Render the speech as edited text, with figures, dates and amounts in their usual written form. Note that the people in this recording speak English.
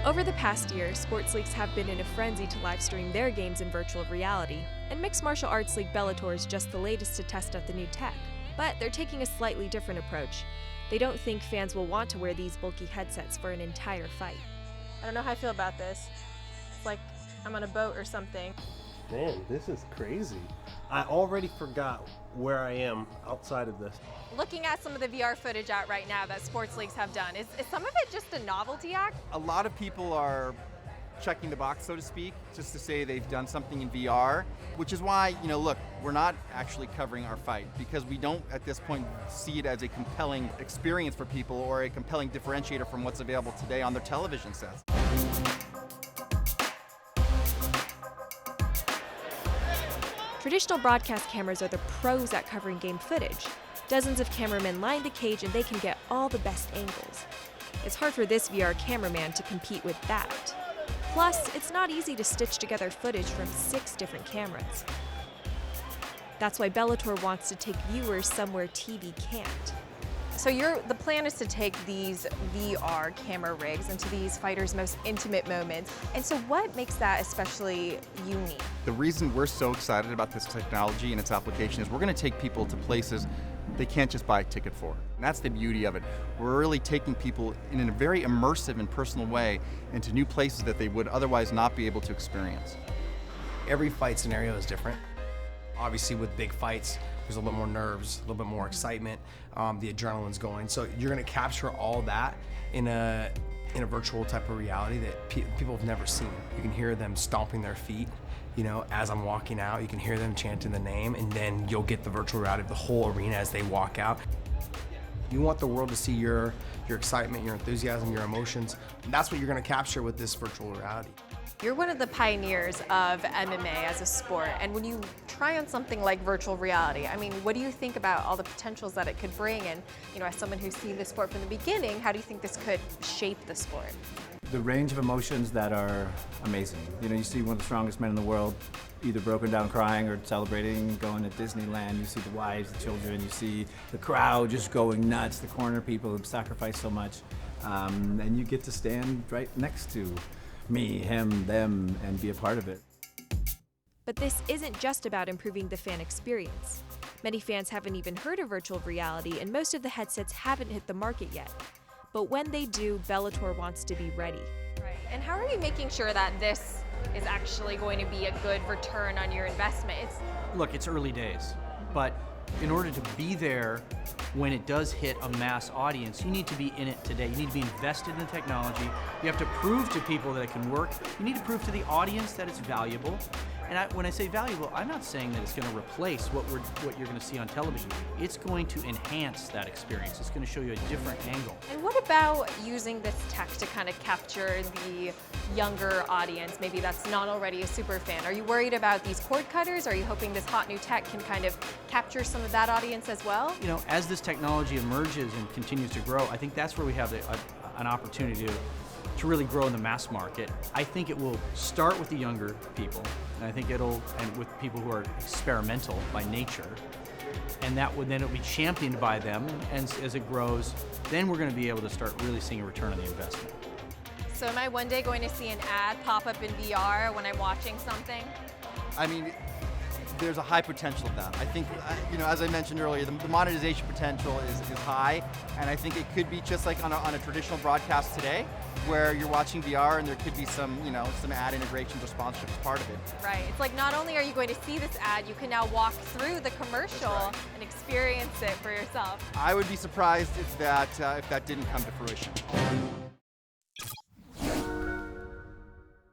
Over the past year, sports leagues have been in a frenzy to live stream their games in virtual reality, and mixed martial arts league Bellator is just the latest to test out the new tech. But they're taking a slightly different approach. They don't think fans will want to wear these bulky headsets for an entire fight. I don't know how I feel about this. It's like I'm on a boat or something. Man, this is crazy. I already forgot where I am outside of this. Looking at some of the VR footage out right now that sports leagues have done, is some of it just a novelty act? A lot of people are checking the box, so to speak, just to say they've done something in VR, which is why, look, we're not actually covering our fight because we don't at this point see it as a compelling experience for people or a compelling differentiator from what's available today on their television sets. Traditional broadcast cameras are the pros at covering game footage. Dozens of cameramen line the cage and they can get all the best angles. It's hard for this VR cameraman to compete with that. Plus, it's not easy to stitch together footage from 6 different cameras. That's why Bellator wants to take viewers somewhere TV can't. So the plan is to take these VR camera rigs into these fighters' most intimate moments. And so what makes that especially unique? The reason we're so excited about this technology and its application is we're going to take people to places they can't just buy a ticket for. And that's the beauty of it. We're really taking people in a very immersive and personal way into new places that they would otherwise not be able to experience. Every fight scenario is different. Obviously with big fights, there's a little bit more nerves, a little bit more excitement, the adrenaline's going. So you're gonna capture all that in a virtual type of reality that people have never seen. You can hear them stomping their feet, as I'm walking out. You can hear them chanting the name, and then you'll get the virtual reality of the whole arena as they walk out. You want the world to see your excitement, your enthusiasm, your emotions. And that's what you're gonna capture with this virtual reality. You're one of the pioneers of MMA as a sport, and when you try on something like virtual reality, what do you think about all the potentials that it could bring? And, as someone who's seen the sport from the beginning, how do you think this could shape the sport? The range of emotions that are amazing. You see one of the strongest men in the world either broken down crying or celebrating, going to Disneyland. You see the wives, the children, you see the crowd just going nuts, the corner people who've sacrificed so much. And you get to stand right next to me, him, them, and be a part of it. But this isn't just about improving the fan experience. Many fans haven't even heard of virtual reality, and most of the headsets haven't hit the market yet. But when they do, Bellator wants to be ready. Right. And how are you making sure that this is actually going to be a good return on your investment? Look, it's early days, but in order to be there when it does hit a mass audience, you need to be in it today. You need to be invested in the technology. You have to prove to people that it can work. You need to prove to the audience that it's valuable. And when I say valuable, I'm not saying that it's going to replace what you're going to see on television. It's going to enhance that experience. It's going to show you a different angle. And what about using this tech to kind of capture the younger audience, maybe that's not already a super fan? Are you worried about these cord cutters? Are you hoping this hot new tech can kind of capture some of that audience as well? As this technology emerges and continues to grow, I think that's where we have an opportunity to really grow in the mass market. I think it will start with the younger people, and I think and with people who are experimental by nature, and then it'll be championed by them, and as it grows, then we're going to be able to start really seeing a return on the investment. So am I one day going to see an ad pop up in VR when I'm watching something? There's a high potential of that. I think, as I mentioned earlier, the monetization potential is high, and I think it could be just like on a traditional broadcast today, where you're watching VR and there could be some ad integrations or sponsorship as part of it. Right. It's like not only are you going to see this ad, you can now walk through the commercial and experience it for yourself. I would be surprised if that didn't come to fruition.